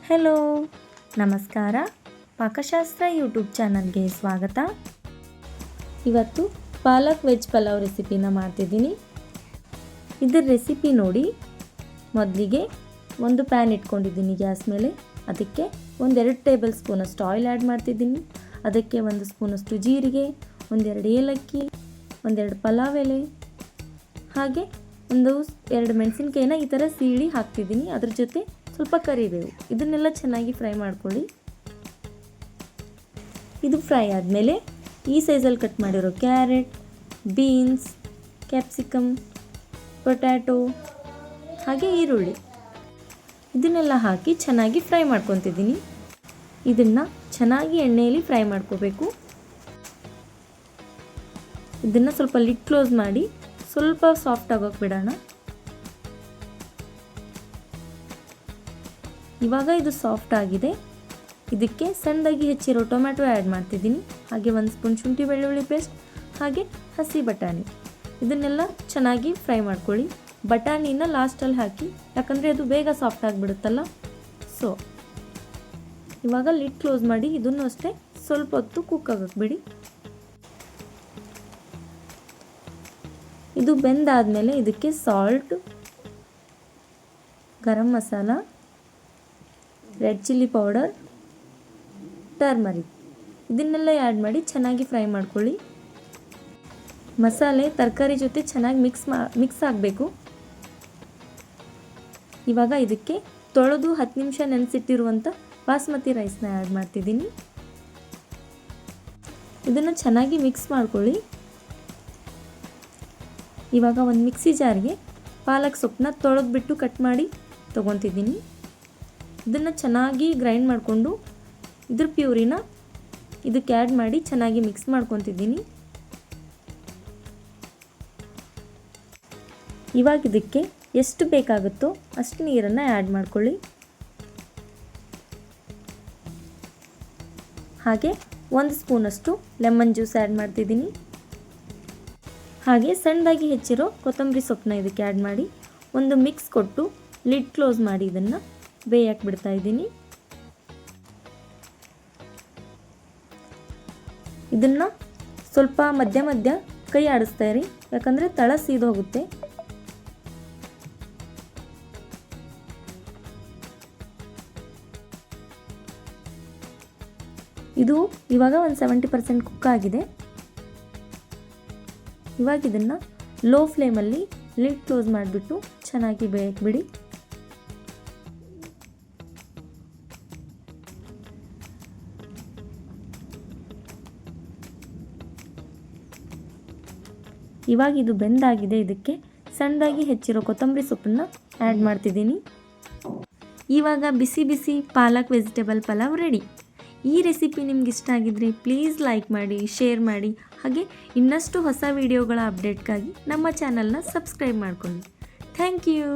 Hello, ನಮಸ್ಕಾರ. ಪಾಕಶಾಸ್ತ್ರ YouTube ಚಾನಲ್ಗೆ ಸ್ವಾಗತ. ಇವತ್ತು ಪಾಲಕ್ ವೆಜ್ ಪಲಾವ್ ರೆಸಿಪಿನ ಮಾಡ್ತಿದ್ದೀನಿ. ಇದರ ರೆಸಿಪಿ ನೋಡಿ. ಮೊದಲಿಗೆ ಒಂದು ಪ್ಯಾನ್ ಇಟ್ಕೊಂಡಿದ್ದೀನಿ ಗ್ಯಾಸ್ ಮೇಲೆ. ಅದಕ್ಕೆ 1-2 ಟೇಬಲ್ ಸ್ಪೂನಷ್ಟು ಆಯಿಲ್ ಆ್ಯಡ್ ಮಾಡ್ತಿದ್ದೀನಿ. ಅದಕ್ಕೆ 1 ಸ್ಪೂನಷ್ಟು ಜೀರಿಗೆ, 1-2 ಏಲಕ್ಕಿ, 1-2 ಪಲಾವ್ ಎಲೆ, ಹಾಗೆ 1-2 ಮೆಣಸಿನ್ಕಾಯಿನ ಈ ಥರ ಸೀಳಿ ಹಾಕ್ತಿದ್ದೀನಿ. ಅದ್ರ ಜೊತೆ ಸ್ವಲ್ಪ ಕರಿಬೇವು. ಇದನ್ನೆಲ್ಲ ಚೆನ್ನಾಗಿ ಫ್ರೈ ಮಾಡ್ಕೊಳ್ಳಿ. ಇದು ಫ್ರೈ ಆದಮೇಲೆ ಈ ಸೈಜಲ್ಲಿ ಕಟ್ ಮಾಡಿರೋ ಕ್ಯಾರೆಟ್, ಬೀನ್ಸ್, ಕ್ಯಾಪ್ಸಿಕಮ್, ಪೊಟ್ಯಾಟೊ ಹಾಗೆ ಈರುಳ್ಳಿ ಇದನ್ನೆಲ್ಲ ಹಾಕಿ ಚೆನ್ನಾಗಿ ಫ್ರೈ ಮಾಡ್ಕೊತಿದ್ದೀನಿ. ಇದನ್ನು ಚೆನ್ನಾಗಿ ಎಣ್ಣೆಯಲ್ಲಿ ಫ್ರೈ ಮಾಡ್ಕೋಬೇಕು. ಇದನ್ನು ಸ್ವಲ್ಪ ಲಿಡ್ ಕ್ಲೋಸ್ ಮಾಡಿ ಸ್ವಲ್ಪ ಸಾಫ್ಟ್ ಆಗೋಕೆ ಬಿಡೋಣ. ಇವಾಗ ಇದು ಸಾಫ್ಟ್ ಆಗಿದೆ. ಇದಕ್ಕೆ ಸಣ್ಣದಾಗಿ ಹೆಚ್ಚಿರೋ ಟೊಮ್ಯಾಟೊ ಆ್ಯಡ್ ಮಾಡ್ತಿದ್ದೀನಿ. ಹಾಗೆ 1 ಸ್ಪೂನ್ ಶುಂಠಿ ಬೆಳ್ಳುಳ್ಳಿ ಪೇಸ್ಟ್, ಹಾಗೆ ಹಸಿ ಬಟಾಣಿ ಇದನ್ನೆಲ್ಲ ಚೆನ್ನಾಗಿ ಫ್ರೈ ಮಾಡ್ಕೊಳ್ಳಿ. ಬಟಾಣಿನ ಲಾಸ್ಟಲ್ಲಿ ಹಾಕಿ, ಯಾಕಂದರೆ ಅದು ಬೇಗ ಸಾಫ್ಟ್ ಆಗಿಬಿಡುತ್ತಲ್ಲ. ಸೊ ಇವಾಗ ಲಿಡ್ ಕ್ಲೋಸ್ ಮಾಡಿ ಇದನ್ನು ಅಷ್ಟೇ ಸ್ವಲ್ಪ ಹೊತ್ತು ಕುಕ್ ಆಗೋಕ್ಕೆ ಬಿಡಿ. ಇದು ಬೆಂದಾದಮೇಲೆ ಇದಕ್ಕೆ salt, garam masala, red chilli powder, turmeric ಇದನ್ನೆಲ್ಲ ಆ್ಯಡ್ ಮಾಡಿ ಚೆನ್ನಾಗಿ ಫ್ರೈ ಮಾಡ್ಕೊಳ್ಳಿ. ಮಸಾಲೆ ತರಕಾರಿ ಜೊತೆ ಚೆನ್ನಾಗಿ ಮಿಕ್ಸ್ ಆಗಬೇಕು. ಇವಾಗ ಇದಕ್ಕೆ ತೊಳೆದು 10 ನಿಮಿಷ ನೆನೆಸಿಟ್ಟಿರುವಂಥ ಬಾಸ್ಮತಿ ರೈಸ್ನ ಆ್ಯಡ್ ಮಾಡ್ತಿದ್ದೀನಿ. ಇದನ್ನು ಚೆನ್ನಾಗಿ ಮಿಕ್ಸ್ ಮಾಡ್ಕೊಳ್ಳಿ. ಇವಾಗ ಒಂದು ಮಿಕ್ಸಿ ಜಾರ್ಗೆ ಪಾಲಕ್ ಸೊಪ್ಪನ್ನ ತೊಳೆದ್ಬಿಟ್ಟು ಕಟ್ ಮಾಡಿ ತೊಗೊತಿದ್ದೀನಿ. ಇದನ್ನು ಚೆನ್ನಾಗಿ ಗ್ರೈಂಡ್ ಮಾಡಿಕೊಂಡು ಇದ್ರ ಪ್ಯೂರಿನ ಇದಕ್ಕೆ ಆ್ಯಡ್ ಮಾಡಿ ಚೆನ್ನಾಗಿ ಮಿಕ್ಸ್ ಮಾಡ್ಕೊತಿದ್ದೀನಿ. ಇವಾಗ ಇದಕ್ಕೆ ಎಷ್ಟು ಬೇಕಾಗುತ್ತೋ ಅಷ್ಟು ನೀರನ್ನು ಆ್ಯಡ್ ಮಾಡ್ಕೊಳ್ಳಿ. ಹಾಗೆ 1 ಸ್ಪೂನಷ್ಟು ಲೆಮನ್ ಜ್ಯೂಸ್ ಆ್ಯಡ್ ಮಾಡ್ತಿದ್ದೀನಿ. ಹಾಗೆ ಸಣ್ಣದಾಗಿ ಹೆಚ್ಚಿರೋ ಕೊತ್ತಂಬರಿ ಸೊಪ್ಪನ್ನ ಇದಕ್ಕೆ ಆ್ಯಡ್ ಮಾಡಿ ಒಂದು ಮಿಕ್ಸ್ ಕೊಟ್ಟು ಲಿಡ್ ಕ್ಲೋಸ್ ಮಾಡಿ ಇದನ್ನು ಬೇಯಕ್ಕೆ ಬಿಡ್ತಾ ಇದ್ದೀನಿ. ಇದನ್ನು ಸ್ವಲ್ಪ ಮಧ್ಯ ಮಧ್ಯ ಕೈ ಆಡಿಸ್ತಾ ಇರಿ, ಯಾಕಂದರೆ ತಳ ಸೀದೋಗುತ್ತೆ. ಇದು ಇವಾಗ ಒಂದು 70% ಕುಕ್ ಆಗಿದೆ. ಇವಾಗ ಇದನ್ನು ಲೋ ಫ್ಲೇಮಲ್ಲಿ ಲಿಡ್ ಕ್ಲೋಸ್ ಮಾಡಿಬಿಟ್ಟು ಚೆನ್ನಾಗಿ ಬೇಯಕ್ಕೆ ಬಿಡಿ. ಇವಾಗ ಇದು ಬೆಂದಾಗಿದೆ. ಇದಕ್ಕೆ ಸಣ್ಣದಾಗಿ ಹೆಚ್ಚಿರೋ ಕೊತ್ತಂಬರಿ ಸೊಪ್ಪನ್ನು ಆ್ಯಡ್ ಮಾಡ್ತಿದ್ದೀನಿ. ಇವಾಗ ಬಿಸಿ ಬಿಸಿ ಪಾಲಕ್ ವೆಜಿಟೇಬಲ್ ಪಲಾವ್ ರೆಡಿ. ಈ ರೆಸಿಪಿ ನಿಮ್ಗೆ ಇಷ್ಟ ಆಗಿದ್ದರೆ ಪ್ಲೀಸ್ ಲೈಕ್ ಮಾಡಿ, ಶೇರ್ ಮಾಡಿ, ಹಾಗೆ ಇನ್ನಷ್ಟು ಹೊಸ ವಿಡಿಯೋಗಳ ಅಪ್ಡೇಟ್ಗಾಗಿ ನಮ್ಮ ಚಾನಲ್ನ ಸಬ್ಸ್ಕ್ರೈಬ್ ಮಾಡ್ಕೊಳ್ಳಿ. Thank you.